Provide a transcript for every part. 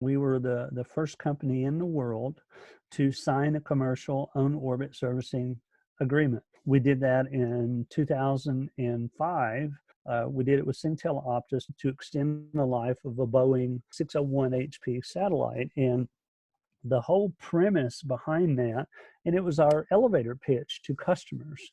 We were the first company in the world to sign a commercial on-orbit servicing agreement. We did that in 2005. We did it with Singtel Optus to extend the life of a Boeing 601 HP satellite. And the whole premise behind that, and it was our elevator pitch to customers.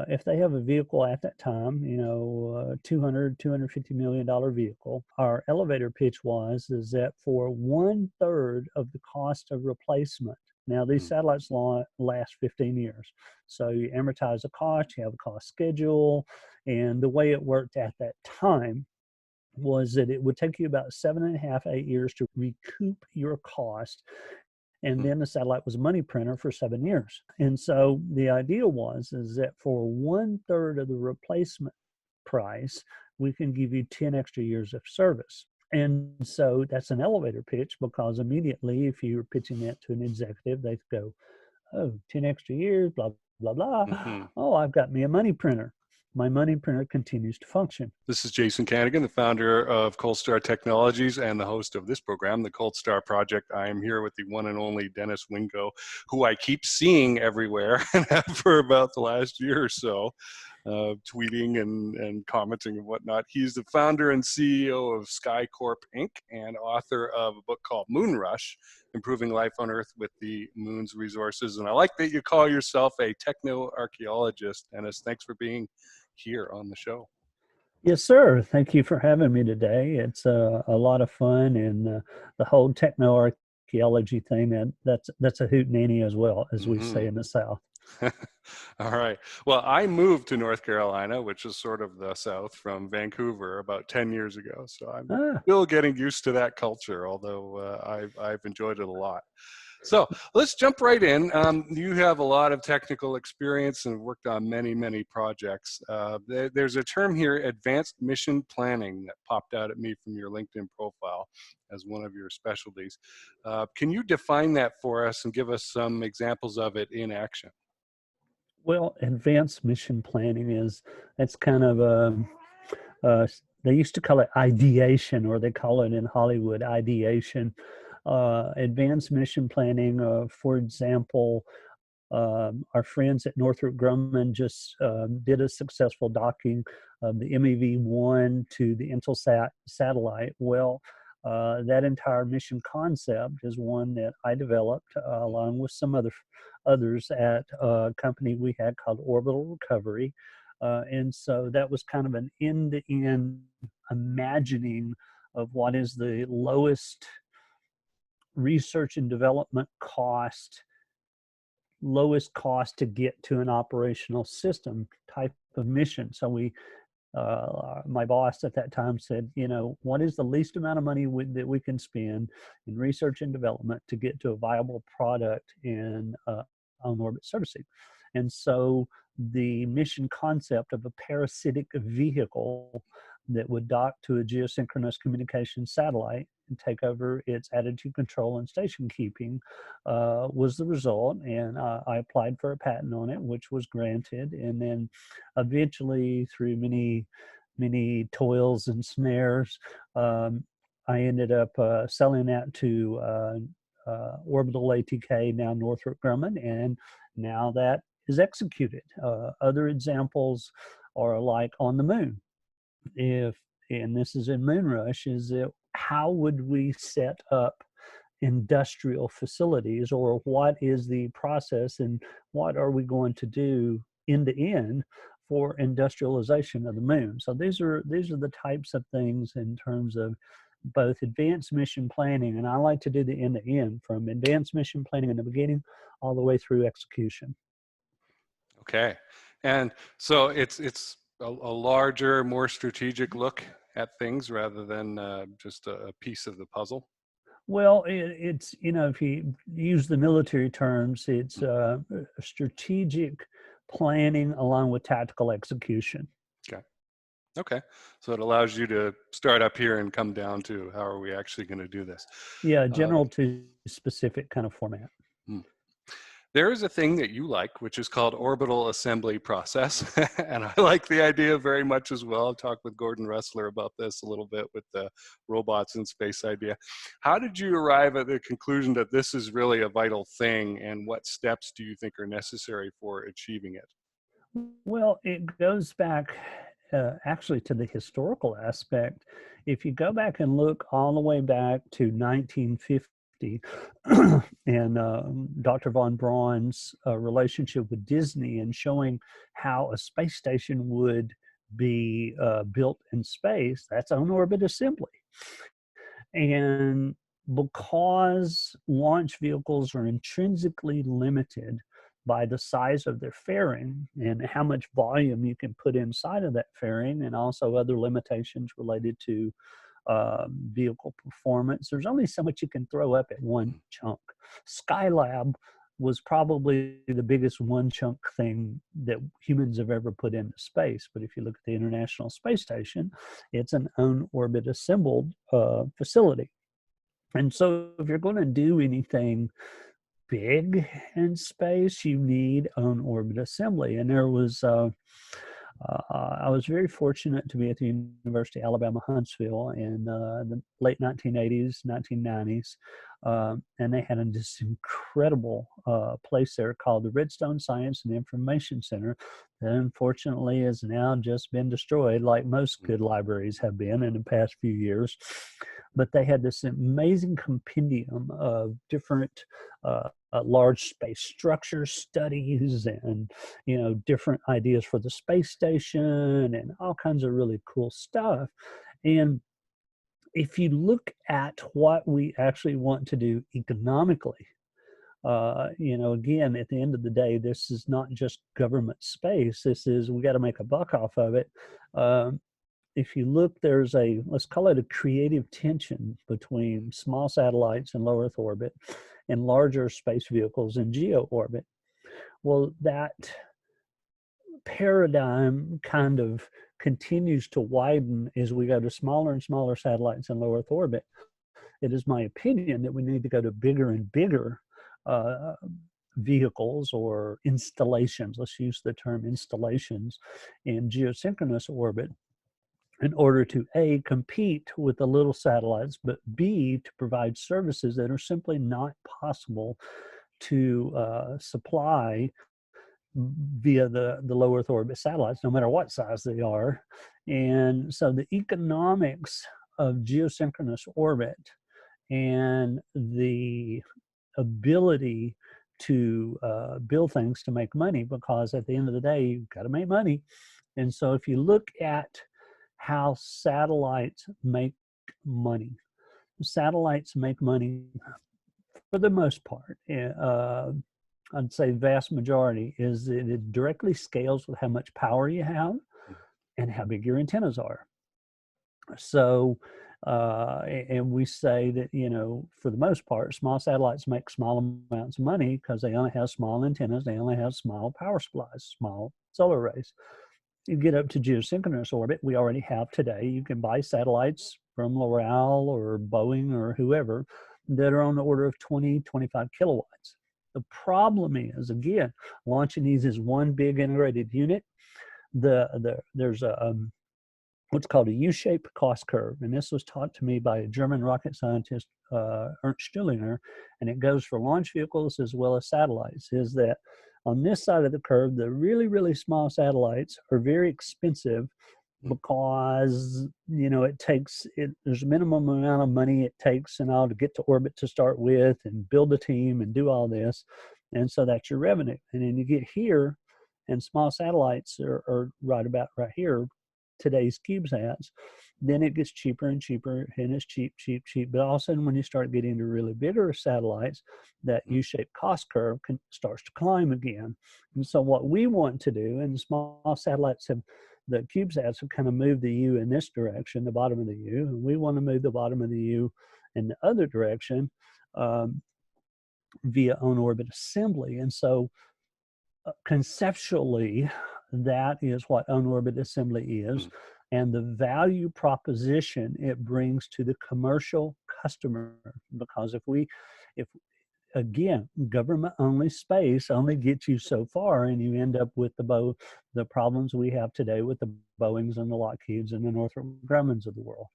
If they have a vehicle at that time, $250 million vehicle, our elevator pitch is that for 1/3 of the cost of replacement. Now, these satellites last 15 years. So you amortize the cost, you have a cost schedule, and the way it worked at that time was that it would take you about 7.5, 8 years to recoup your cost. And then the satellite was a money printer for 7 years. And so the idea is that for 1/3 of the replacement price, we can give you 10 extra years of service. And so that's an elevator pitch, because immediately, if you're pitching that to an executive, they go, oh, 10 extra years, blah, blah, blah. Oh, I've got me a money printer. My money printer continues to function. This is Jason Kanigan, the founder of Cold Star Technologies and the host of this program, the Cold Star Project. I am here with the one and only Dennis Wingo, who I keep seeing everywhere and have for about the last year or so, tweeting and commenting and whatnot. He's the founder and CEO of Skycorp Inc. and author of a book called Moonrush, Improving Life on Earth with the Moon's Resources. And I like that you call yourself a technoarcheologist. Dennis, thanks for being here on the show. Yes, sir. Thank you for having me today. It's a lot of fun, and the whole technoarchaeology thing, that's a hootenanny as well, as we say in the South. All right. Well, I moved to North Carolina, which is sort of the South, from Vancouver about 10 years ago. So I'm still getting used to that culture, although I've enjoyed it a lot. So let's jump right in. You have a lot of technical experience and worked on many, many projects. There's a term here, advanced mission planning, that popped out at me from your LinkedIn profile as one of your specialties. Can you define that for us and give us some examples of it in action? Well, advanced mission planning that's kind of they used to call it ideation, or they call it in Hollywood ideation. Advanced mission planning, for example, our friends at Northrop Grumman just did a successful docking of the MEV-1 to the Intelsat satellite. Well, that entire mission concept is one that I developed along with some others at a company we had called Orbital Recovery. And so that was kind of an end-to-end imagining of what is the lowest research and development cost, lowest cost to get to an operational system type of mission. So my boss at that time said, what is the least amount of money that we can spend in research and development to get to a viable product in on-orbit servicing? And so the mission concept of a parasitic vehicle that would dock to a geosynchronous communication satellite and take over its attitude control and station keeping was the result. And I applied for a patent on it, which was granted. And then eventually, through many, many toils and snares, I ended up selling that to Orbital ATK, now Northrop Grumman, and now that is executed. Other examples are like on the moon. And this is in Moonrush, is that how would we set up industrial facilities, or what is the process and what are we going to do end to end for industrialization of the moon? So these are the types of things in terms of both advanced mission planning, and I like to do the end to end, from advanced mission planning in the beginning all the way through execution. Okay. And so it's a larger, more strategic look at things rather than just a piece of the puzzle? Well, it's, if you use the military terms, it's strategic planning along with tactical execution. Okay. So it allows you to start up here and come down to how are we actually going to do this? Yeah, general to specific kind of format. There is a thing that you like, which is called orbital assembly process. And I like the idea very much as well. I've talked with Gordon Ressler about this a little bit with the robots in space idea. How did you arrive at the conclusion that this is really a vital thing, and what steps do you think are necessary for achieving it? Well, it goes back actually to the historical aspect. If you go back and look all the way back to 1950 and Dr. von Braun's relationship with Disney and showing how a space station would be built in space, that's on orbit assembly. And because launch vehicles are intrinsically limited by the size of their fairing and how much volume you can put inside of that fairing, and also other limitations related to vehicle performance, there's only so much you can throw up at one chunk. Skylab was probably the biggest one chunk thing that humans have ever put into space. But if you look at the International Space Station, it's an on-orbit assembled facility. And so if you're going to do anything big in space, you need on-orbit assembly. And there was, I was very fortunate to be at the University of Alabama, Huntsville in the late 1980s, 1990s. And they had this incredible place there called the Redstone Science and Information Center that unfortunately has now just been destroyed, like most good libraries have been in the past few years. But they had this amazing compendium of different large space structure studies and, you know, different ideas for the space station and all kinds of really cool stuff. And if you look at what we actually want to do economically, you know, again, at the end of the day, this is not just government space. This is, we got to make a buck off of it. If you look, there's a, let's call it a creative tension between small satellites in low Earth orbit and larger space vehicles in geo orbit. Well, that paradigm kind of continues to widen as we go to smaller and smaller satellites in low Earth orbit. It is my opinion that we need to go to bigger and bigger vehicles or installations, let's use the term installations, in geosynchronous orbit in order to A, compete with the little satellites, but B, to provide services that are simply not possible to supply via the low Earth orbit satellites, no matter what size they are. And so the economics of geosynchronous orbit and the ability to build things to make money, because at the end of the day, you've got to make money. And so if you look at how satellites make money, satellites make money for the most part. I'd say vast majority is that it directly scales with how much power you have and how big your antennas are. So, and we say that, you know, for the most part, small satellites make small amounts of money because they only have small antennas, they only have small power supplies, small solar arrays. You get up to geosynchronous orbit, we already have today. You can buy satellites from L'Oreal or Boeing or whoever that are on the order of 20, 25 kilowatts. The problem is, again, launching these as one big integrated unit. There's a what's called a U-shaped cost curve, and this was taught to me by a German rocket scientist, Ernst Stüllinger, and it goes for launch vehicles as well as satellites, is that on this side of the curve, the really, really small satellites are very expensive because, you know, there's a minimum amount of money it takes and all to get to orbit to start with and build a team and do all this. And so that's your revenue. And then you get here, and small satellites are right about right here, today's CubeSats, then it gets cheaper and cheaper, and it's cheap. But all of a sudden, when you start getting into really bigger satellites, that U-shaped cost curve starts to climb again. And so what we want to do, and the small satellites the CubeSats have kind of moved the U in this direction, the bottom of the U, and we want to move the bottom of the U in the other direction via on-orbit assembly. And so conceptually, that is what on-orbit assembly is, and the value proposition it brings to the commercial customer. Because if again, government-only space only gets you so far, and you end up with the problems we have today with the Boeings and the Lockheeds and the Northrop Grummans of the world.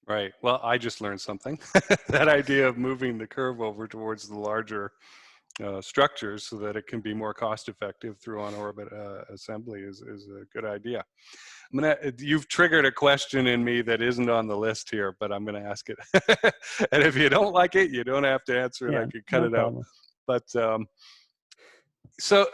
Right. Well, I just learned something. That idea of moving the curve over towards the larger structures so that it can be more cost effective through on orbit assembly is a good idea. You've triggered a question in me that isn't on the list here, but I'm going to ask it. And if you don't like it, you don't have to answer it. I could cut it out. But so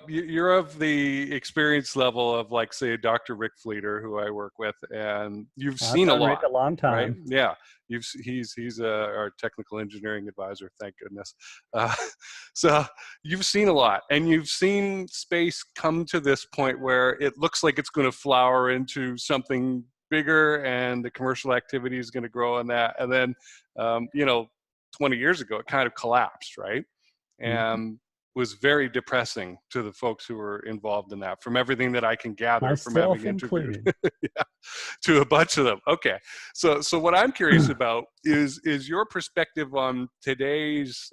you're of the experience level of, like, say, Dr. Rick Fleeter, who I work with, and you've seen a lot. Rick a long time, right? Yeah, he's our technical engineering advisor, thank goodness. So you've seen a lot, and you've seen space come to this point where it looks like it's going to flower into something bigger, and the commercial activity is going to grow on that. And then, 20 years ago, it kind of collapsed, right? And was very depressing to the folks who were involved in that, from everything that I can gather from having interviewed to a bunch of them. Okay. So what I'm curious about is your perspective on today's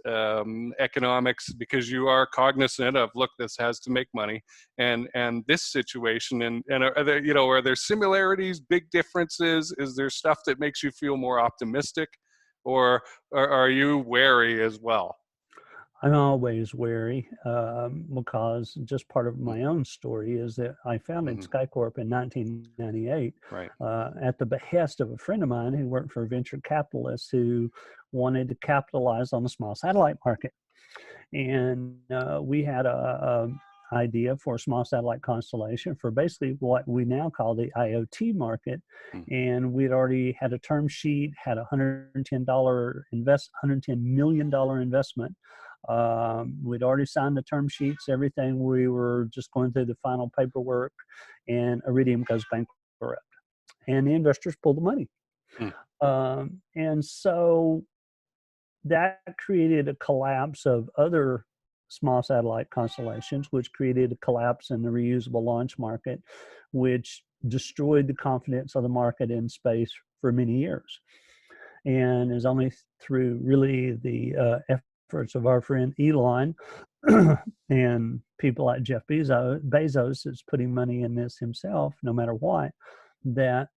economics, because you are cognizant of, look, this has to make money, and this situation, and are there similarities, big differences? Is there stuff that makes you feel more optimistic, or are you wary as well? I'm always wary, because just part of my own story is that I founded Skycorp in 1998, right, at the behest of a friend of mine who worked for a venture capitalist who wanted to capitalize on the small satellite market. And we had a idea for a small satellite constellation for basically what we now call the IoT market. And we'd already had a term sheet, had a $110 million investment. We'd already signed the term sheets, everything. We were just going through the final paperwork, and Iridium goes bankrupt, and the investors pull the money. And so that created a collapse of other small satellite constellations, which created a collapse in the reusable launch market, which destroyed the confidence of the market in space for many years. And is only through really the efforts of our friend Elon and people like Jeff Bezos is putting money in this himself, no matter what, that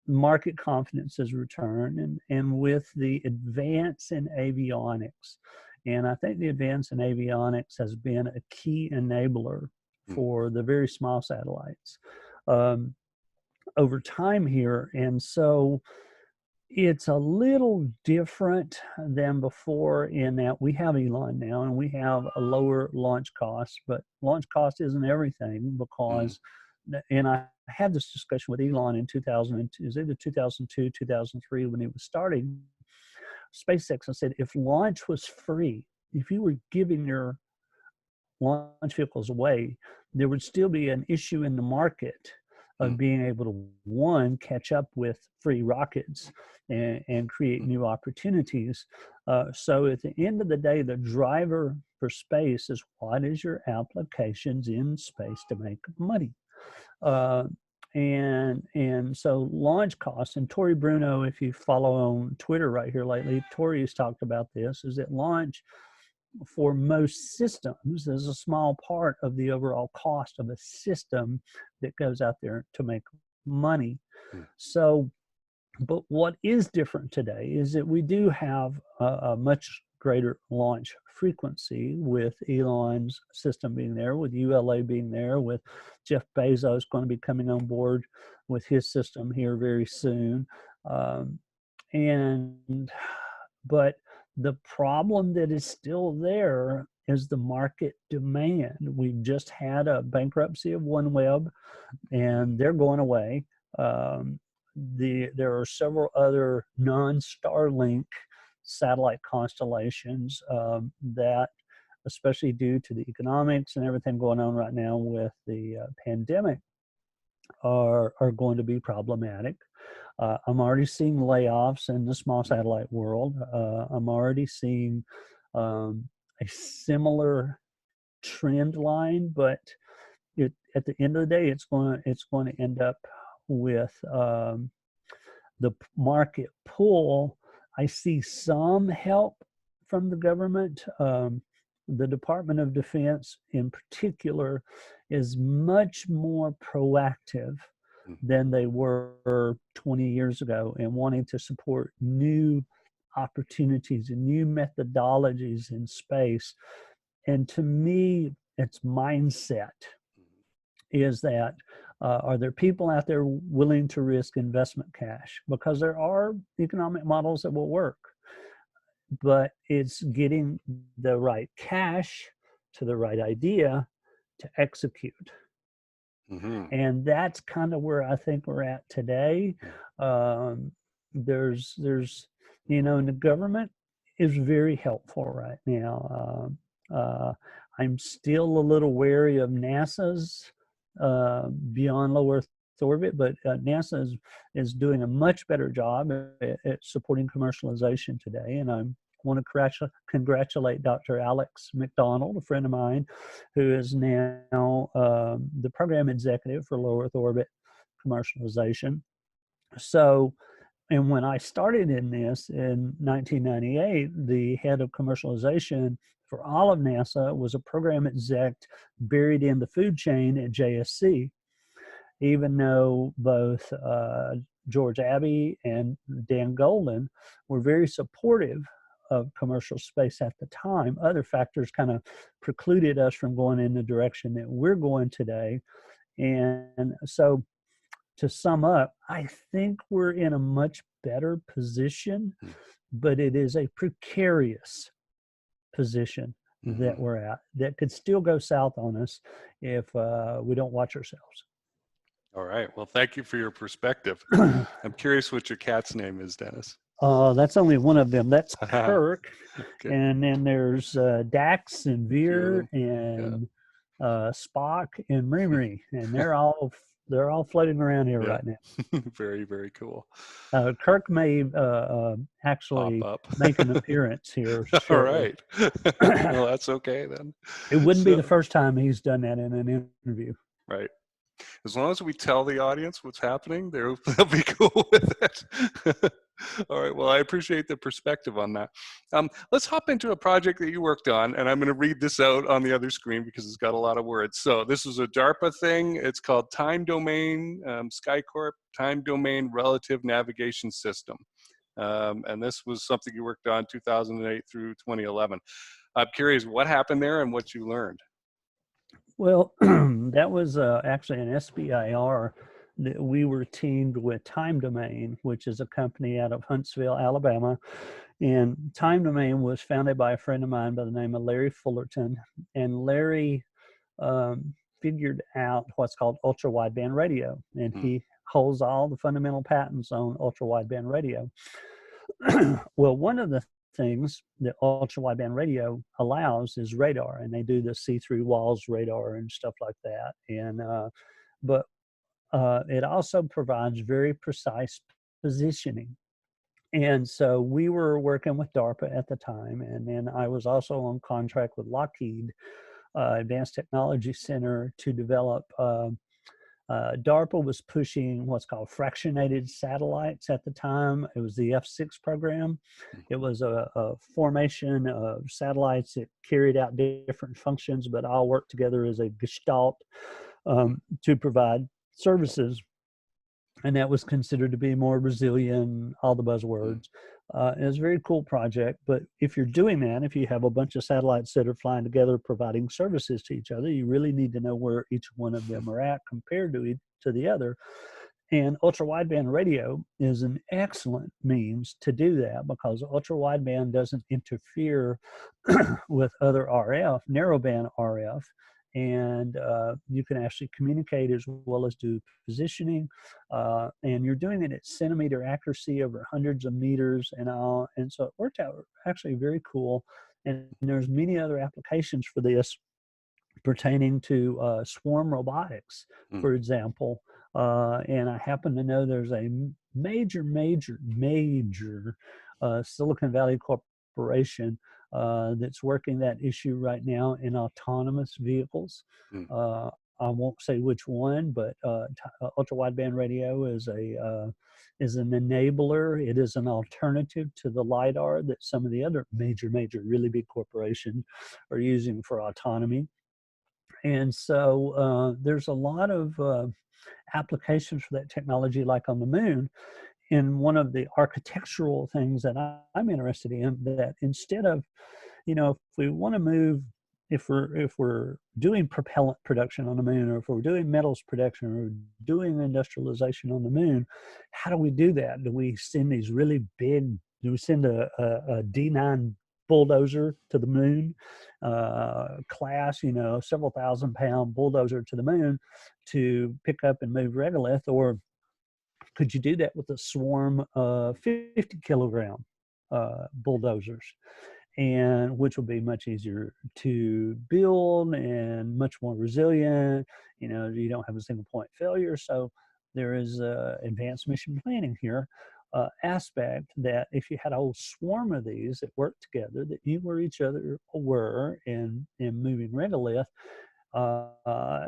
market confidence has returned, and with the advance in avionics. And I think the advance in avionics has been a key enabler for the very small satellites over time here. And so it's a little different than before in that we have Elon now, and we have a lower launch cost, but launch cost isn't everything, because and I had this discussion with Elon in 2002, is either 2002, 2003, when he was starting SpaceX. I said, if launch was free, if you were giving your launch vehicles away, there would still be an issue in the market of being able to, one, catch up with free rockets and create new opportunities. So at the end of the day, the driver for space is, what is your applications in space to make money? And so launch costs, and Tori Bruno, if you follow on Twitter right here lately, Tori has talked about this, is that launch for most systems is a small part of the overall cost of a system that goes out there to make money. So, but what is different today is that we do have a much greater launch frequency, with Elon's system being there, with ULA being there, with Jeff Bezos going to be coming on board with his system here very soon. But the problem that is still there is the market demand. We've just had a bankruptcy of OneWeb, and they're going away. There are several other non-Starlink satellite constellations that, especially due to the economics and everything going on right now with the pandemic, are going to be problematic. I'm already seeing layoffs in the small satellite world. I'm already seeing a similar trend line, but at the end of the day, it's going to end up with the market pull. I see some help from the government. The Department of Defense in particular is much more proactive than they were 20 years ago in wanting to support new opportunities and new methodologies in space. And to me, its mindset is that are there people out there willing to risk investment cash? Because there are economic models that will work, but it's getting the right cash to the right idea to execute. And that's kind of where I think we're at today. There's, you know, and the government is very helpful right now. I'm still a little wary of NASA's beyond low Earth orbit, but NASA is doing a much better job at supporting commercialization today. And I want to congratulate Dr. Alex McDonald, a friend of mine, who is now the program executive for low Earth orbit commercialization. So, and when I started in this in 1998, the head of commercialization for all of NASA was a program exec buried in the food chain at JSC, even though both George Abbey and Dan Golden were very supportive of commercial space at the time. Other factors kind of precluded us from going in the direction that we're going today. And so to sum up, I think we're in a much better position, but it is a precarious position that we're at that could still go south on us if we don't watch ourselves. All right. Well, thank you for your perspective. I'm curious what your cat's name is, Dennis. That's only one of them. That's Kirk. Okay. And then there's Dax and Veer and Spock and Mrimri, and they're all floating around here right now. Very, very cool. Kirk may actually make an appearance here shortly. All right. Well, that's okay then. It wouldn't be the first time he's done that in an interview. Right. As long as we tell the audience what's happening, they'll be cool with it. All right. Well, I appreciate the perspective on that. Let's hop into a project that you worked on, and I'm going to read this out on the other screen because it's got a lot of words. So this is a DARPA thing. It's called Time Domain, Skycorp Time Domain Relative Navigation System. And this was something you worked on 2008 through 2011. I'm curious what happened there and what you learned. Well, that was actually an SBIR that we were teamed with Time Domain, which is a company out of Huntsville, Alabama. And Time Domain was founded by a friend of mine by the name of Larry Fullerton. And Larry figured out what's called ultra-wideband radio. And he holds all the fundamental patents on ultra-wideband radio. Well, one of the things that ultra-wideband radio allows is radar, and they do the see-through walls radar and stuff like that. And but it also provides very precise positioning. And so we were working with DARPA at the time, and then I was also on contract with Lockheed Advanced Technology Center to develop. DARPA was pushing what's called fractionated satellites at the time. It was the F6 program. It was a formation of satellites that carried out different functions, but all worked together as a gestalt to provide services. And that was considered to be more resilient, all the buzzwords. It was a very cool project, but if you're doing that, if you have a bunch of satellites that are flying together providing services to each other, you really need to know where each one of them are at compared to the other. And ultra-wideband radio is an excellent means to do that because ultra-wideband doesn't interfere with other RF, narrowband RF, and you can actually communicate as well as do positioning, and you're doing it at centimeter accuracy over hundreds of meters and all, and so it worked out actually very cool. And there's many other applications for this pertaining to swarm robotics, for example, and I happen to know there's a major Silicon Valley corporation that's working that issue right now in autonomous vehicles. I won't say which one, but ultra wideband radio is is an enabler. It is an alternative to the LiDAR that some of the other major, really big corporations are using for autonomy. And so there's a lot of applications for that technology, like on the moon. And one of the architectural things that I'm interested in, that instead of, if we want to move, if we're doing propellant production on the moon, or if we're doing metals production, or doing industrialization on the moon, how do we do that? Do we send these really big? Do we send a D9 bulldozer to the moon, class, several thousand-pound bulldozer to the moon to pick up and move regolith, or could you do that with a swarm of 50-kilogram bulldozers? And which will be much easier to build and much more resilient. You don't have a single point failure. So there is advanced mission planning here aspect, that if you had a whole swarm of these that worked together, that knew where each other were in moving regolith,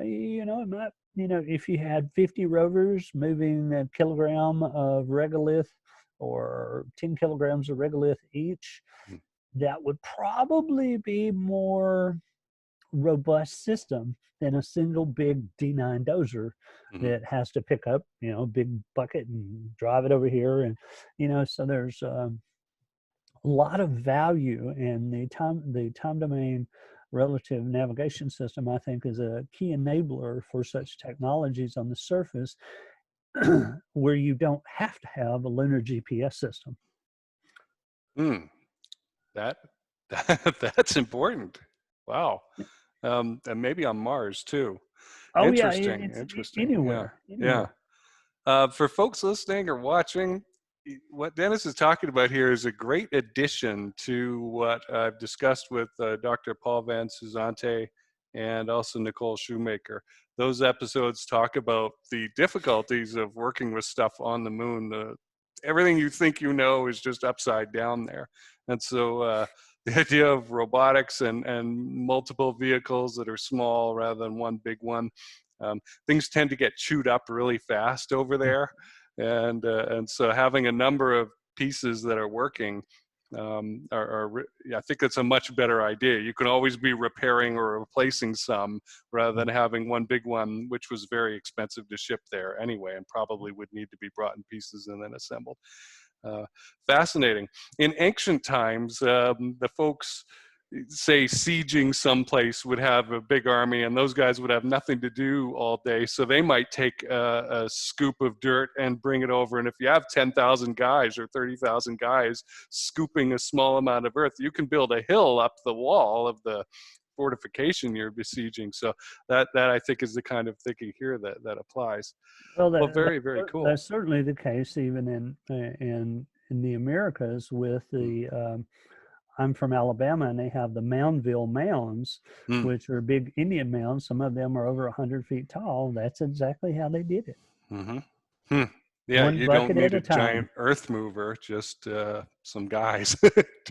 it might, if you had 50 rovers moving a kilogram of regolith or 10 kilograms of regolith each, that would probably be more robust system than a single big D9 dozer that has to pick up, a big bucket and drive it over here. And, so there's a lot of value in the time domain relative navigation system, I think, is a key enabler for such technologies on the surface where you don't have to have a lunar GPS system. That's important. Wow. And maybe on Mars too. Oh, interesting. Yeah, interesting. Anywhere. Yeah. For folks listening or watching, what Dennis is talking about here is a great addition to what I've discussed with Dr. Paul Van Suzante and also Nicole Shoemaker. Those episodes talk about the difficulties of working with stuff on the moon. Everything you think is just upside down there. And so the idea of robotics and multiple vehicles that are small rather than one big one, things tend to get chewed up really fast over there. And so having a number of pieces that are working, I think that's a much better idea. You can always be repairing or replacing some rather than having one big one, which was very expensive to ship there anyway, and probably would need to be brought in pieces and then assembled. Fascinating. In ancient times, the folks, say, sieging someplace would have a big army, and those guys would have nothing to do all day. So they might take a scoop of dirt and bring it over. And if you have 10,000 guys or 30,000 guys scooping a small amount of earth, you can build a hill up the wall of the fortification you're besieging. So that I think is the kind of thinking here that applies. Well, very, very cool. That's certainly the case even in the Americas with the I'm from Alabama, and they have the Moundville Mounds, which are big Indian mounds. Some of them are over 100 feet tall. That's exactly how they did it. Yeah, you don't need a giant earth mover, just some guys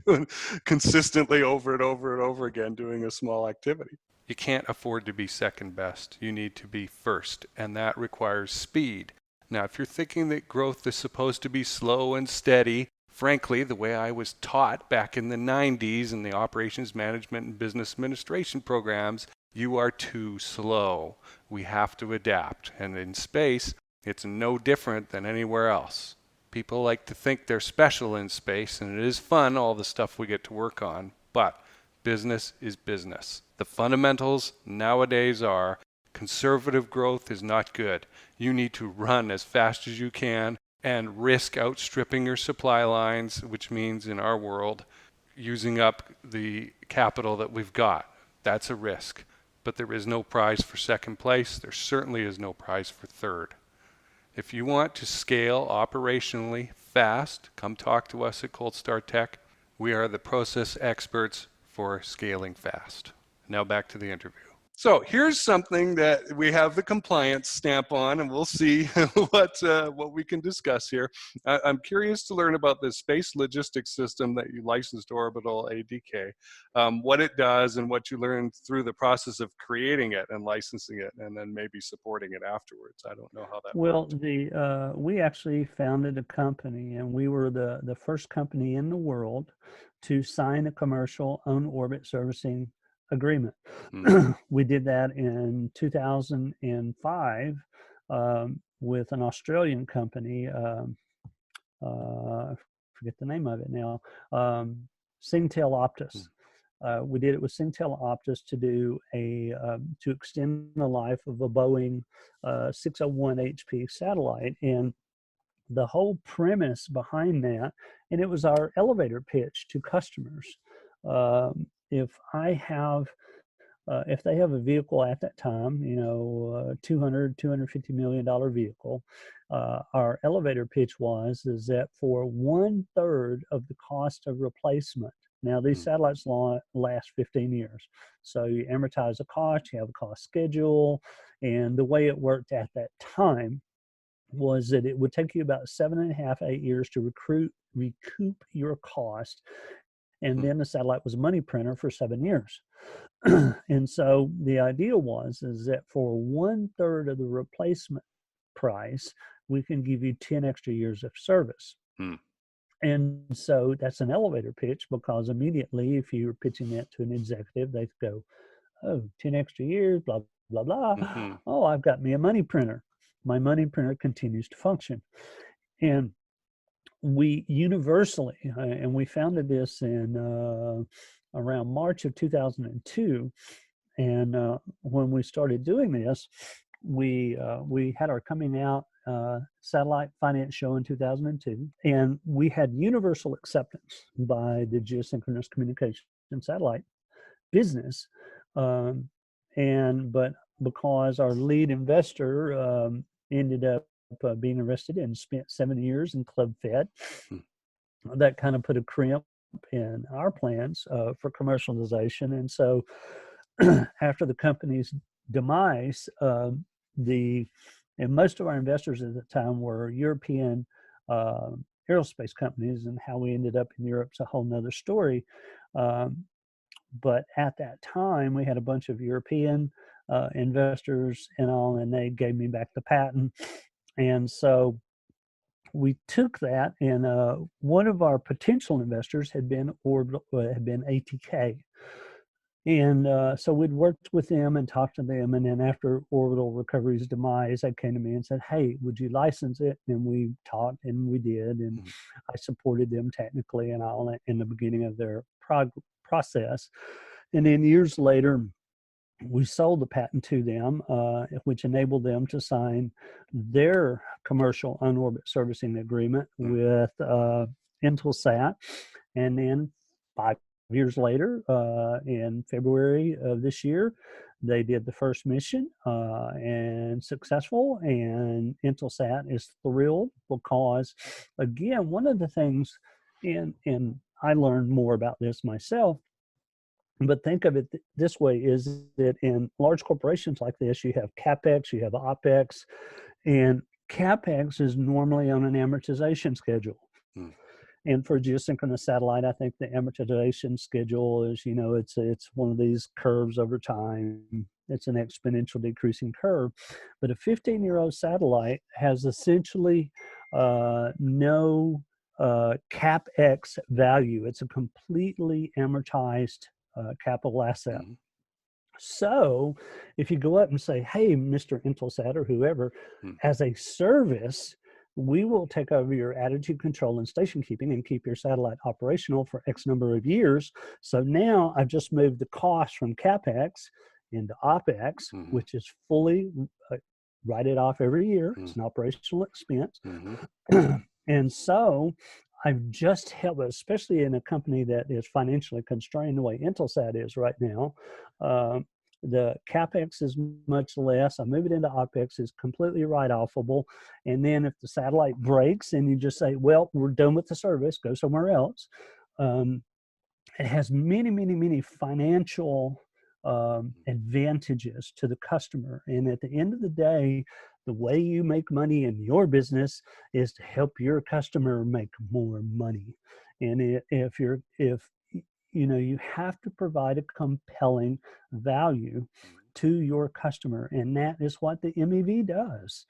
doing consistently over and over and over again, doing a small activity. You can't afford to be second best. You need to be first, and that requires speed. Now, if you're thinking that growth is supposed to be slow and steady, frankly, the way I was taught back in the 90s in the operations management and business administration programs, you are too slow. We have to adapt. And in space, it's no different than anywhere else. People like to think they're special in space, and it is fun, all the stuff we get to work on, but business is business. The fundamentals nowadays are conservative growth is not good. You need to run as fast as you can and risk outstripping your supply lines, which means in our world, using up the capital that we've got. That's a risk. But there is no prize for second place. There certainly is no prize for third. If you want to scale operationally fast, come talk to us at Cold Star Tech. We are the process experts for scaling fast. Now back to the interview. So here's something that we have the compliance stamp on, and we'll see what we can discuss here. I'm curious to learn about this space logistics system that you licensed to Orbital ADK, what it does and what you learned through the process of creating it and licensing it, and then maybe supporting it afterwards. I don't know how that worked. We actually founded a company, and we were the first company in the world to sign a commercial on-orbit servicing agreement. We did that in 2005 with an Australian company. I forget the name of it now. Singtel Optus. We did it with Singtel Optus to do to extend the life of a Boeing 601 HP satellite, and the whole premise behind that, and it was our elevator pitch to customers. If they have a vehicle at that time, $250 million vehicle, our elevator pitch is that for 1/3 of the cost of replacement. Now, these satellites last 15 years. So you amortize the cost, you have a cost schedule, and the way it worked at that time was that it would take you about 7.5, 8 years to recoup your cost, and then the satellite was a money printer for 7 years. And so the idea is that for 1/3 of the replacement price, we can give you 10 extra years of service. And so that's an elevator pitch, because immediately, if you're pitching that to an executive, they go, oh, 10 extra years, blah, blah, blah. Oh, I've got me a money printer. My money printer continues to function. And we universally, and we founded this in around March of 2002. And when we started doing this, we had our coming out satellite finance show in 2002, and we had universal acceptance by the geosynchronous communication satellite business. But because our lead investor ended up being arrested and spent 7 years in Club Fed, that kind of put a crimp in our plans for commercialization. And so after the company's demise, and most of our investors at the time were European aerospace companies, and how we ended up in Europe's a whole nother story. But at that time, we had a bunch of European investors and all, and they gave me back the patent. And so we took that, and one of our potential investors had been ATK. And so we'd worked with them and talked to them. And then after Orbital Recovery's demise, they came to me and said, hey, would you license it? And we talked, and we did. And I supported them technically and all in the beginning of their process. And then years later, we sold the patent to them, which enabled them to sign their commercial on-orbit servicing agreement with Intelsat. And then 5 years later, in February of this year, they did the first mission and successful. And Intelsat is thrilled because, again, one of the things, and I learned more about this myself, but think of it this way, is that in large corporations like this, you have CapEx, you have OpEx, and CapEx is normally on an amortization schedule. And for a geosynchronous satellite, I think the amortization schedule is, it's one of these curves over time. It's an exponential decreasing curve. But a 15-year-old satellite has essentially no CapEx value. It's a completely amortized capital asset. So if you go up and say, hey, Mr. Intelsat or whoever, as a service, we will take over your attitude control and station keeping and keep your satellite operational for X number of years. So now I've just moved the cost from CapEx into OpEx, which is fully write it off every year. It's an operational expense. And so I've just helped, especially in a company that is financially constrained the way Intelsat is right now. The CapEx is much less. I move it into OpEx, is completely write-offable. And then if the satellite breaks and you just say, well, we're done with the service, go somewhere else. It has many, many, many financial advantages to the customer. And at the end of the day, the way you make money in your business is to help your customer make more money. And if you have to provide a compelling value to your customer, and that is what the MEV does.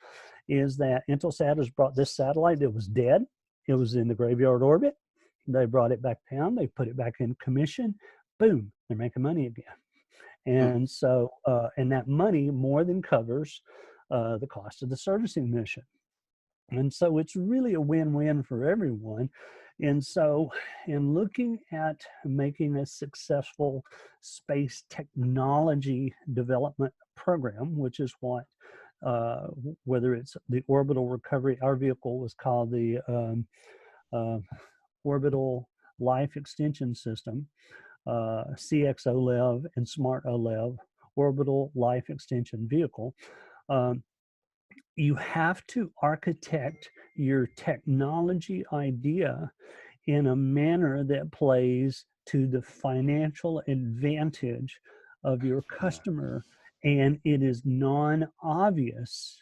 Is that Intelsat has brought this satellite that was dead. It was in the graveyard orbit. They brought it back down. They put it back in commission. Boom, they're making money again. And so, and that money more than covers the cost of the servicing mission. And so it's really a win-win for everyone. And so in looking at making a successful space technology development program, which is what, whether it's the orbital recovery, our vehicle was called the Orbital Life Extension System, CX-OLEV and Smart OLEV, Orbital Life Extension Vehicle. You have to architect your technology idea in a manner that plays to the financial advantage of your customer, and it is non-obvious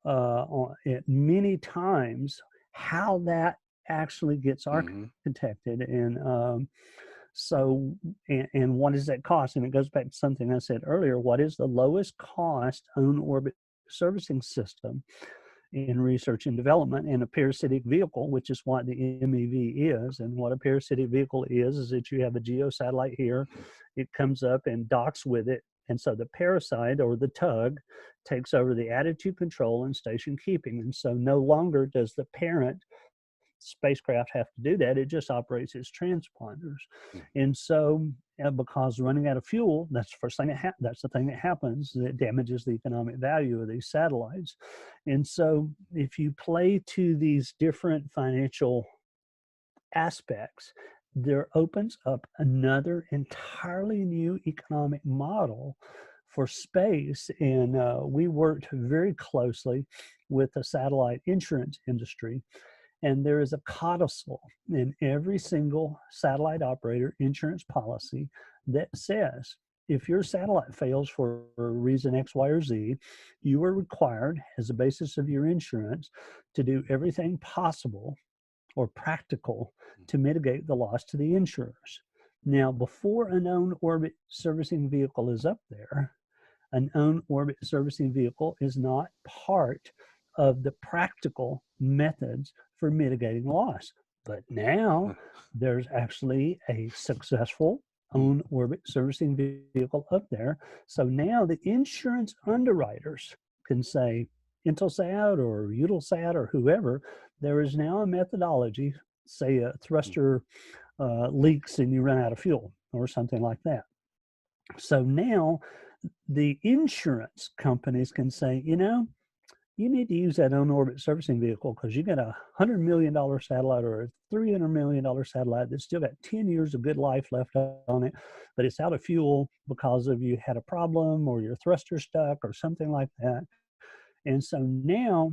at many times how that actually gets architected. And so, and what does that cost? And it goes back to something I said earlier. What is the lowest cost on-orbit servicing system in research and development? And a parasitic vehicle, which is what the MEV is. And what a parasitic vehicle is that you have a geosatellite here, it comes up and docks with it. And so the parasite or the tug takes over the attitude control and station keeping. And so no longer does the parent spacecraft have to do that. It just operates its transponders. And so because running out of fuel, that's the first thing that's the thing that happens that damages the economic value of these satellites. And so if you play to these different financial aspects, there opens up another entirely new economic model for space. And we worked very closely with the satellite insurance industry. And there is a codicil in every single satellite operator insurance policy that says if your satellite fails for a reason X, Y, or Z, you are required, as a basis of your insurance, to do everything possible or practical to mitigate the loss to the insurers. Now, before an on-orbit servicing vehicle is up there, an on-orbit servicing vehicle is not part of the practical methods for mitigating loss. But now there's actually a successful on-orbit servicing vehicle up there. So now the insurance underwriters can say, Intelsat or Eutelsat or whoever, there is now a methodology, say a thruster leaks and you run out of fuel or something like that. So now the insurance companies can say, you need to use that on-orbit servicing vehicle because you got a $100 million satellite or a $300 million satellite that's still got 10 years of good life left on it, but it's out of fuel because of you had a problem or your thruster stuck or something like that. And so now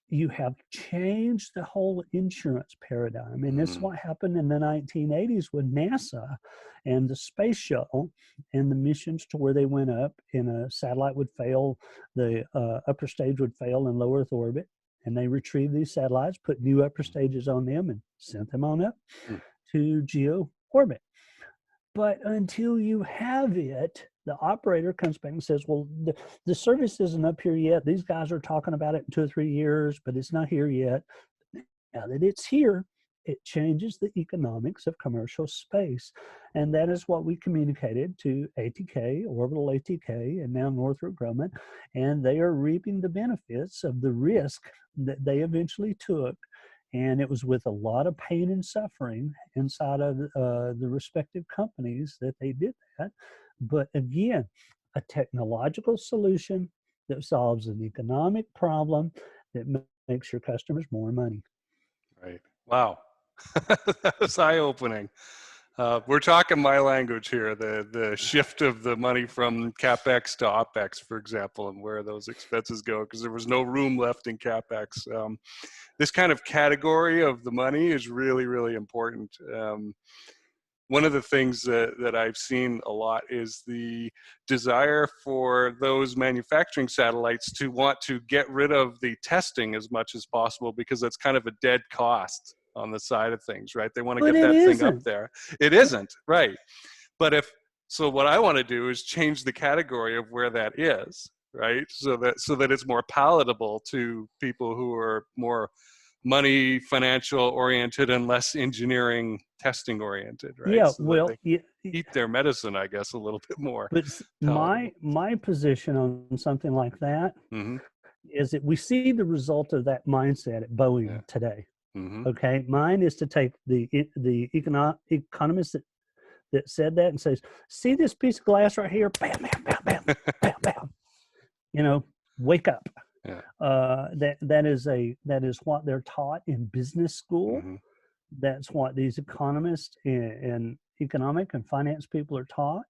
you have changed the whole insurance paradigm. And this is what happened in the 1980s with NASA and the space shuttle and the missions to where they went up and a satellite would fail, the upper stage would fail in low Earth orbit. And they retrieved these satellites, put new upper stages on them and sent them on up to geo orbit. But until you have it, the operator comes back and says, well, the service isn't up here yet. These guys are talking about it in 2 or 3 years, but it's not here yet. Now that it's here, it changes the economics of commercial space. And that is what we communicated to ATK, Orbital ATK, and now Northrop Grumman. And they are reaping the benefits of the risk that they eventually took. And it was with a lot of pain and suffering inside of the respective companies that they did that. But again, a technological solution that solves an economic problem that makes your customers more money. Right. Wow. That was eye-opening. We're talking my language here, the shift of the money from CapEx to OpEx, for example, and where those expenses go, because there was no room left in CapEx. This kind of category of the money is really, really important. one of the things that I've seen a lot is the desire for those manufacturing satellites to want to get rid of the testing as much as possible, because that's kind of a dead cost on the side of things, right? They want to But get it that thing up isn't. there. It isn't, right? But so what I want to do is change the category of where that is, right? So that it's more palatable to people who are more money, financial oriented, and less engineering, testing oriented, right? Yeah, So that well, they eat their medicine, I guess, a little bit more but palatable. my position on something like that Mm-hmm. is that we see the result of that mindset at Boeing Yeah. today. Mm-hmm. Okay, mine is to take the economist that said that and says, "See this piece of glass right here? Bam, bam, bam, bam, bam, bam. You know, wake up." Yeah. That is what they're taught in business school. Mm-hmm. That's what these economists and economic and finance people are taught,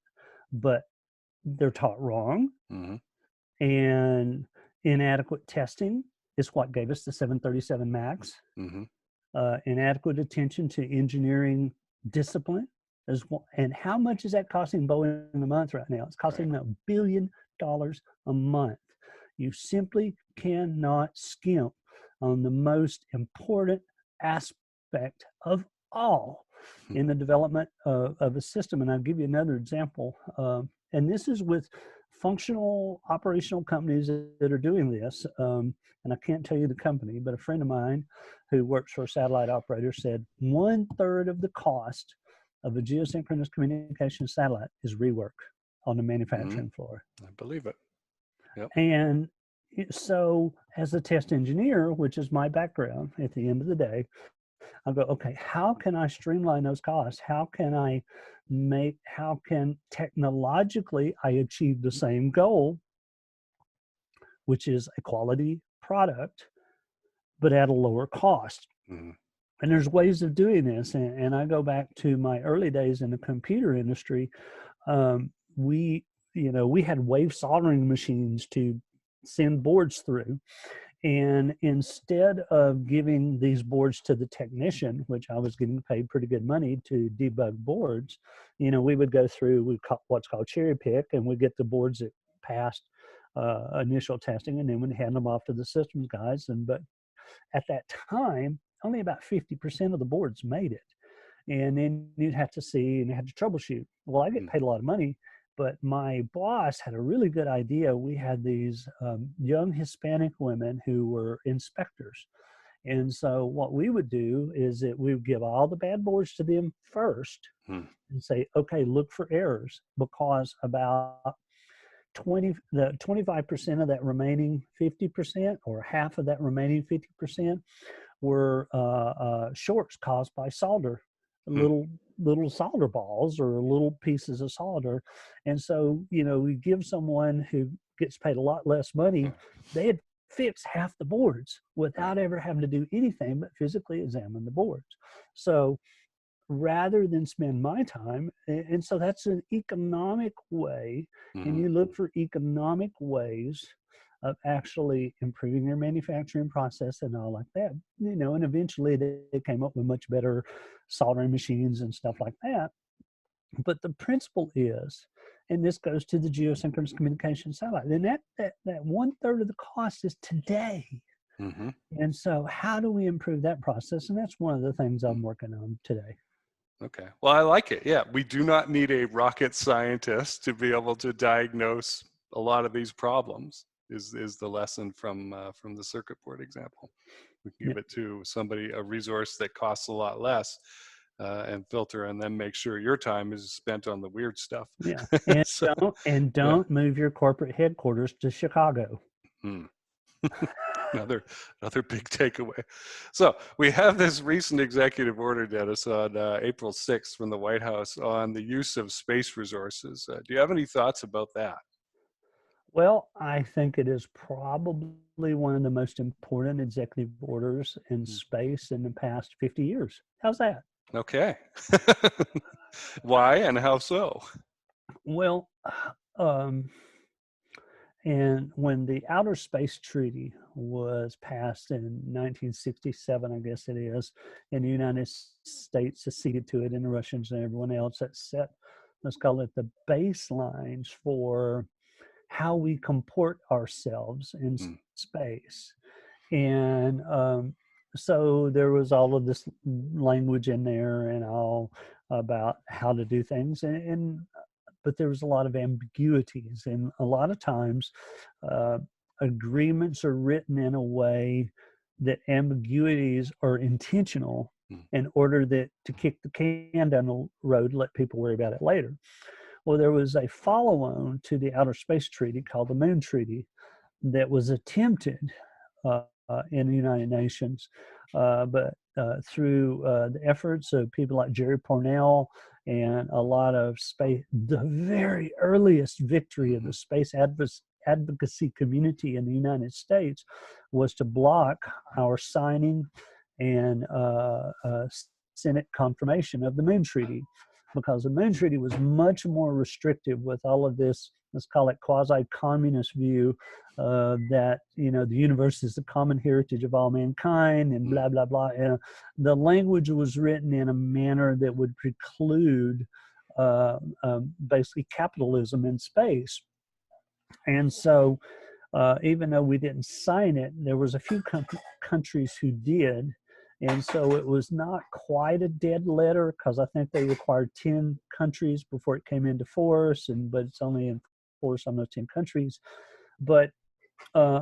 but they're taught wrong. Mm-hmm. And inadequate testing is what gave us the 737 MAX. Mm-hmm. Inadequate attention to engineering discipline as well. And how much is that costing Boeing a month right now? It's costing them $1 billion a month. You simply cannot skimp on the most important aspect of all in the development of a system. And I'll give you another example. And this is with functional operational companies that are doing this. And I can't tell you the company, but a friend of mine who works for a satellite operator said 1/3 of the cost of a geosynchronous communication satellite is rework on the manufacturing floor. I believe it. Yep. And so as a test engineer, which is my background at the end of the day, I'll go, okay, how can I streamline those costs? How can technologically I achieve the same goal, which is a quality product, but at a lower cost? Mm-hmm. And there's ways of doing this. And I go back to my early days in the computer industry. We had wave soldering machines to send boards through. And instead of giving these boards to the technician, which I was getting paid pretty good money to debug boards, we would go through what's called cherry pick, and we'd get the boards that passed initial testing, and then we'd hand them off to the systems guys. But at that time, only about 50% of the boards made it. And then you'd have to see and you had to troubleshoot. Well, I get paid a lot of money, but my boss had a really good idea. We had these young Hispanic women who were inspectors. And so what we would do is that we would give all the bad boards to them first and say, okay, look for errors, because about 25% of that remaining 50%, or half of that remaining 50%, were shorts caused by solder, little solder balls or little pieces of solder. And so, we give someone who gets paid a lot less money, they had fixed half the boards without ever having to do anything but physically examine the boards. So rather than spend my time, and so that's an economic way, and you look for economic ways of actually improving your manufacturing process and all like that, and eventually they came up with much better soldering machines and stuff like that. But the principle is, and this goes to the geosynchronous communication satellite, then that 1/3 of the cost is today. And so how do we improve that process? And that's one of the things I'm working on today. Okay. Well, I like it. Yeah. We do not need a rocket scientist to be able to diagnose a lot of these problems, is the lesson from the circuit board example. We can give it to somebody, a resource that costs a lot less, and filter, and then make sure your time is spent on the weird stuff. Yeah. And So, don't move your corporate headquarters to Chicago. Another big takeaway. So we have this recent executive order, Dennis, on April 6th from the White House on the use of space resources. Do you have any thoughts about that? Well, I think it is probably one of the most important executive orders in space in the past 50 years. How's that? Okay. Why and how so? Well, And when the Outer Space Treaty was passed in 1967, I guess it is, and the United States acceded to it, and the Russians and everyone else, that set, let's call it the baselines for how we comport ourselves in Mm. space. And so there was all of this language in there and all about how to do things. But there was a lot of ambiguities, and a lot of times agreements are written in a way that ambiguities are intentional in order that to kick the can down the road, let people worry about it later. Well, there was a follow-on to the Outer Space Treaty called the Moon Treaty that was attempted in the United Nations, but through the efforts of people like Jerry Pournelle and a lot of space, the very earliest victory of the space advocacy community in the United States was to block our signing and Senate confirmation of the Moon Treaty, because the Moon Treaty was much more restrictive with all of this, let's call it quasi-communist view that, you know, the universe is the common heritage of all mankind and blah, blah, blah. And the language was written in a manner that would preclude basically capitalism in space. And so even though we didn't sign it, there was a few countries who did. And so it was not quite a dead letter, because I think they required 10 countries before it came into force, but it's only in force on those 10 countries. But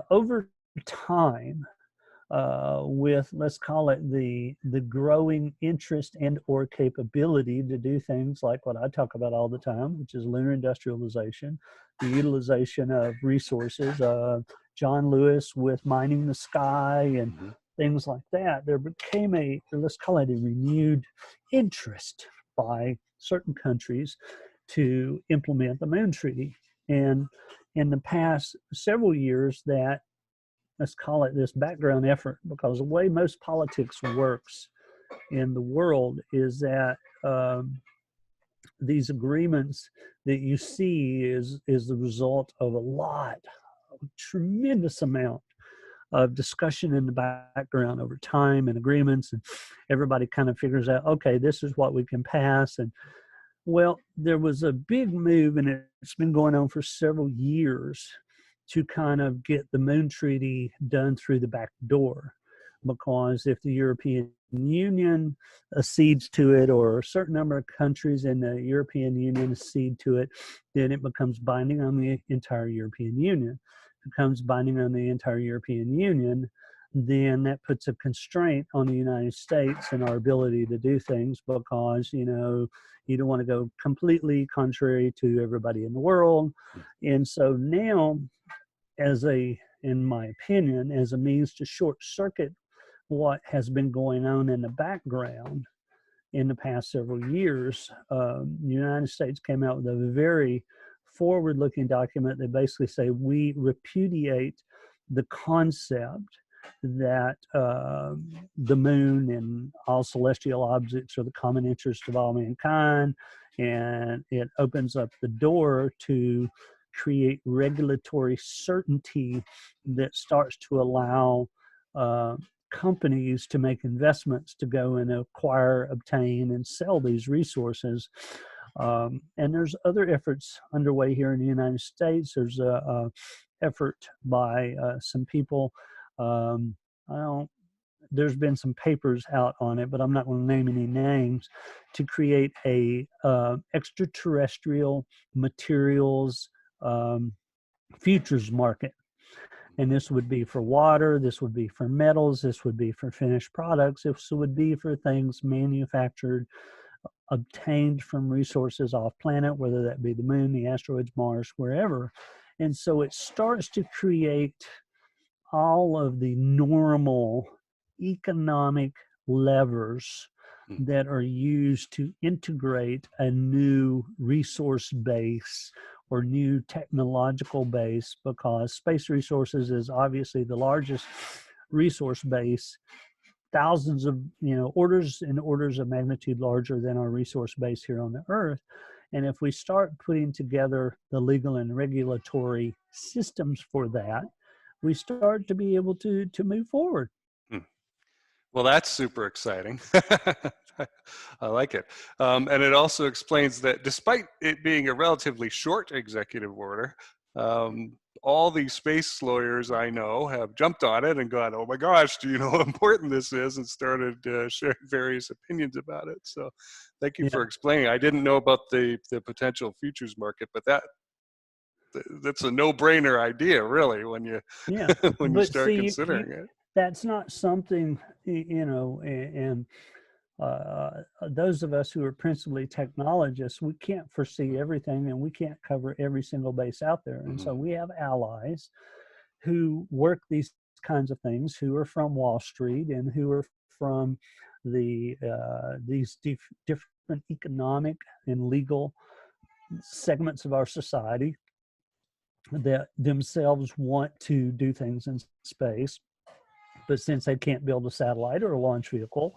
over time, with, let's call it the growing interest and or capability to do things like what I talk about all the time, which is lunar industrialization, the utilization of resources, John Lewis with mining the sky and things like that, there became a, let's call it a renewed interest by certain countries to implement the Moon Treaty. And in the past several years, that, let's call it this background effort, because the way most politics works in the world is that these agreements that you see is the result of a tremendous amount of discussion in the background over time and agreements, and everybody kind of figures out, okay, this is what we can pass. And well, there was a big move, and it's been going on for several years, to kind of get the Moon Treaty done through the back door. Because if the European Union accedes to it, or a certain number of countries in the European Union accede to it, then it becomes binding on the entire European Union. If it becomes binding on the entire European Union, then that puts a constraint on the United States and our ability to do things, because, you know, you don't want to go completely contrary to everybody in the world. And so now, in my opinion, as a means to short circuit what has been going on in the background in the past several years, the United States came out with a very forward-looking document that basically say we repudiate the concept that the moon and all celestial objects are the common interest of all mankind, and it opens up the door to create regulatory certainty that starts to allow companies to make investments to go and acquire, obtain, and sell these resources. And there's other efforts underway here in the United States. There's a effort by some people. There's been some papers out on it, but I'm not going to name any names, to create a extraterrestrial materials futures market. And this would be for water, this would be for metals, this would be for finished products, this would be for things manufactured, obtained from resources off planet, whether that be the moon, the asteroids, Mars, wherever. And so it starts to create all of the normal economic levers that are used to integrate a new resource base or new technological base, because space resources is obviously the largest resource base, thousands of, orders and orders of magnitude larger than our resource base here on the Earth. And if we start putting together the legal and regulatory systems for that, we start to be able to move forward. Well, that's super exciting. I like it. And it also explains that despite it being a relatively short executive order, all these space lawyers I know have jumped on it and gone, oh my gosh, do you know how important this is? And started sharing various opinions about it. So thank you for explaining. I didn't know about the potential futures market, but that's a no-brainer idea, really, when you when you start considering it. That's not something, and those of us who are principally technologists, we can't foresee everything and we can't cover every single base out there. And so we have allies who work these kinds of things, who are from Wall Street and who are from these different economic and legal segments of our society that themselves want to do things in space. But since they can't build a satellite or a launch vehicle,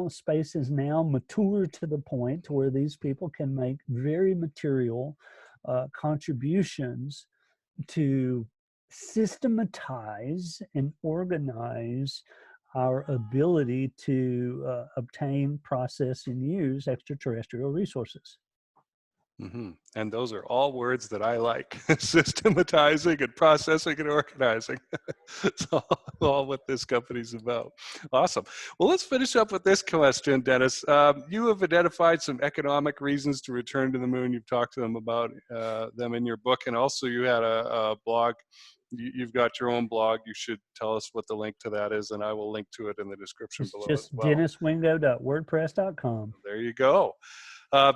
space is now mature to the point to where these people can make very material contributions to systematize and organize our ability to obtain, process, and use extraterrestrial resources. And those are all words that I like: systematizing and processing and organizing. It's all what this company's about. Awesome. Well, let's finish up with this question, Dennis. You have identified some economic reasons to return to the moon. You've talked to them about them in your book, and also you had a blog. You've got your own blog. You should tell us what the link to that is, and I will link to it in the description below as well. Just denniswingo.wordpress.com. There you go.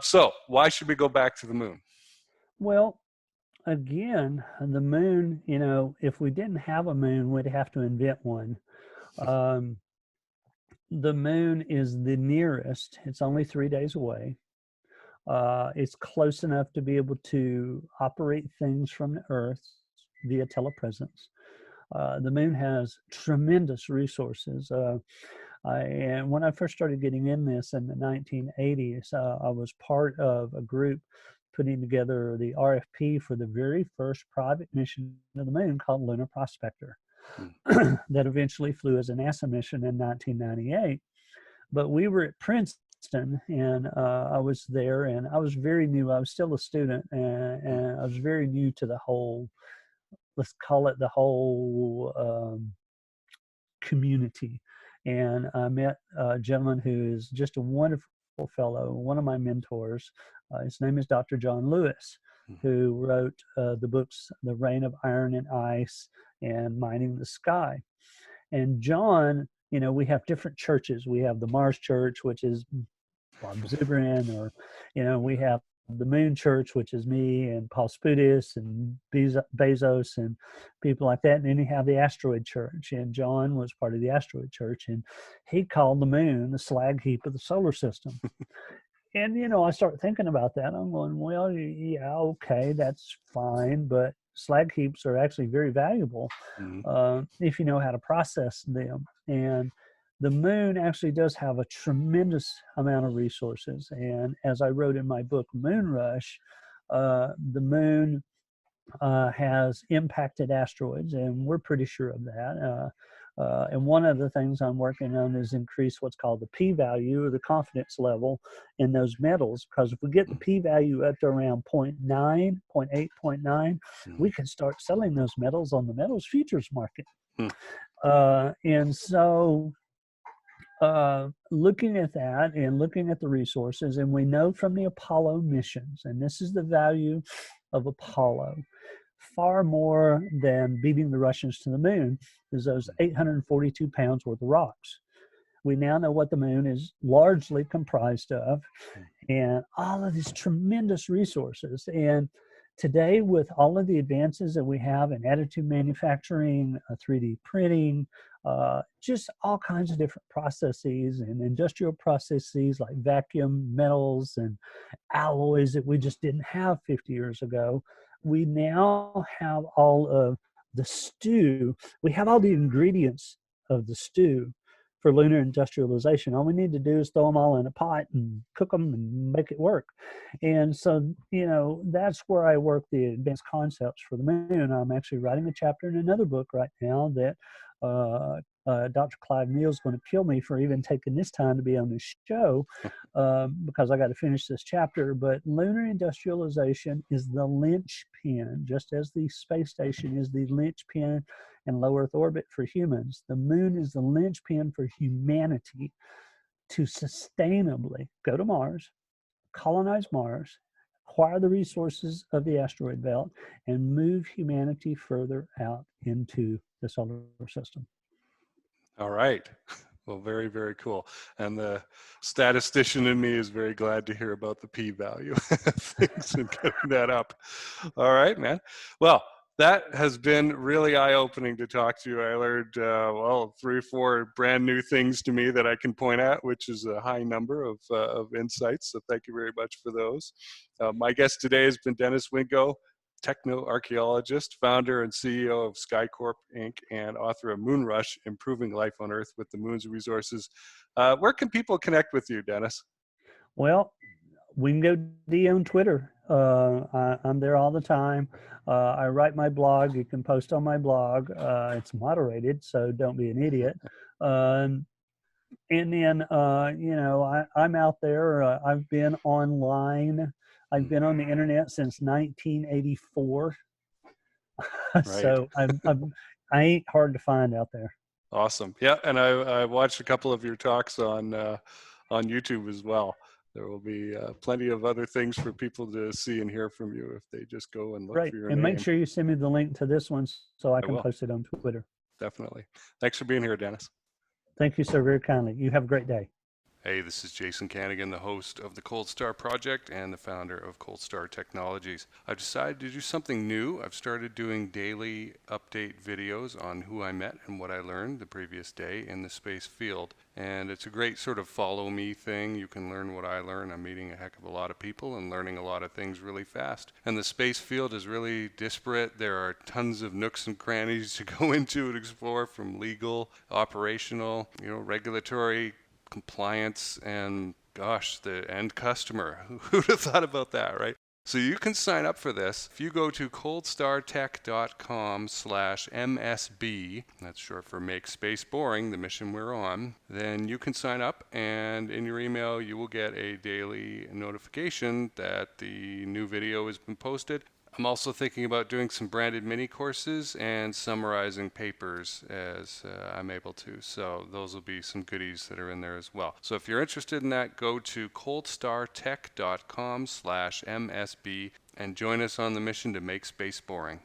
So why should we go back to the moon? Well, again, the moon, if we didn't have a moon, we'd have to invent one. The moon is the nearest. It's only 3 days away. It's close enough to be able to operate things from the Earth via telepresence. The moon has tremendous resources. And when I first started getting in this in the 1980s, I was part of a group putting together the RFP for the very first private mission to the moon called Lunar Prospector that eventually flew as a NASA mission in 1998. But we were at Princeton, and I was there, and I was very new. I was still a student, and I was very new to the whole, let's call it the whole community. And I met a gentleman who is just a wonderful fellow, one of my mentors. His name is Dr. John Lewis, who wrote the books The Reign of Iron and Ice and Mining the Sky. And John, we have different churches. We have the Mars Church, which is Bob Zubrin, or, we have the Moon Church, which is me and Paul Spudis and Bezos and people like that. And then you have the Asteroid Church, and John was part of the Asteroid Church, and he called the moon the slag heap of the solar system. And, I start thinking about that. I'm going, well, yeah, okay, that's fine, but slag heaps are actually very valuable if you know how to process them. And the moon actually does have a tremendous amount of resources. And as I wrote in my book, Moonrush, the moon has impacted asteroids, and we're pretty sure of that. And one of the things I'm working on is increase what's called the p-value, or the confidence level in those metals, because if we get the p-value up to around 0.9, 0.8, 0.9, we can start selling those metals on the metals futures market. And so looking at that and looking at the resources, and we know from the Apollo missions, and this is the value of Apollo, far more than beating the Russians to the moon is those 842 pounds worth of rocks. We now know what the moon is largely comprised of, and all of these tremendous resources. And today, with all of the advances that we have in additive manufacturing, 3D printing, just all kinds of different processes and industrial processes like vacuum metals and alloys that we just didn't have 50 years ago, we now have all of the stew. We have all the ingredients of the stew for lunar industrialization. All we need to do is throw them all in a pot and cook them and make it work. And so, that's where I work the advanced concepts for the moon. I'm actually writing a chapter in another book right now that Dr. Clive Neal's going to kill me for even taking this time to be on this show because I got to finish this chapter. But lunar industrialization is the linchpin, just as the space station is the linchpin in low Earth orbit for humans. The moon is the linchpin for humanity to sustainably go to Mars, colonize Mars, acquire the resources of the asteroid belt, and move humanity further out into the solar system. All right. Well, very, very cool. And the statistician in me is very glad to hear about the p-value things and getting that up. All right, man. Well, that has been really eye-opening to talk to you. I learned, 3 or 4 brand new things to me that I can point at, which is a high number of insights. So thank you very much for those. My guest today has been Dennis Wingo, Technoarcheologist, founder and CEO of Skycorp Inc., and author of Moonrush, Improving Life on Earth with the Moon's Resources. Where can people connect with you, Dennis? Well, Wingo D on Twitter. I'm there all the time. I write my blog. You can post on my blog. It's moderated, so don't be an idiot. And then, I'm out there. I've been online. I've been on the internet since 1984. Right. So I ain't hard to find out there. Awesome. Yeah, and I watched a couple of your talks on YouTube as well. There will be plenty of other things for people to see and hear from you if they just go and look for your name. And make sure you send me the link to this one so I can post it on Twitter. Definitely. Thanks for being here, Dennis. Thank you, sir, very kindly. You have a great day. Hey, this is Jason Kanigan, the host of the Cold Star Project and the founder of Cold Star Technologies. I've decided to do something new. I've started doing daily update videos on who I met and what I learned the previous day in the space field. And it's a great sort of follow me thing. You can learn what I learn. I'm meeting a heck of a lot of people and learning a lot of things really fast. And the space field is really disparate. There are tons of nooks and crannies to go into and explore, from legal, operational, regulatory, compliance, and gosh, the end customer. Who'd have thought about that, right? So you can sign up for this. If you go to coldstartech.com/MSB, that's short for Make Space Boring, the mission we're on, then you can sign up, and in your email you will get a daily notification that the new video has been posted. I'm also thinking about doing some branded mini courses and summarizing papers as I'm able to. So those will be some goodies that are in there as well. So if you're interested in that, go to coldstartech.com/MSB and join us on the mission to make space boring.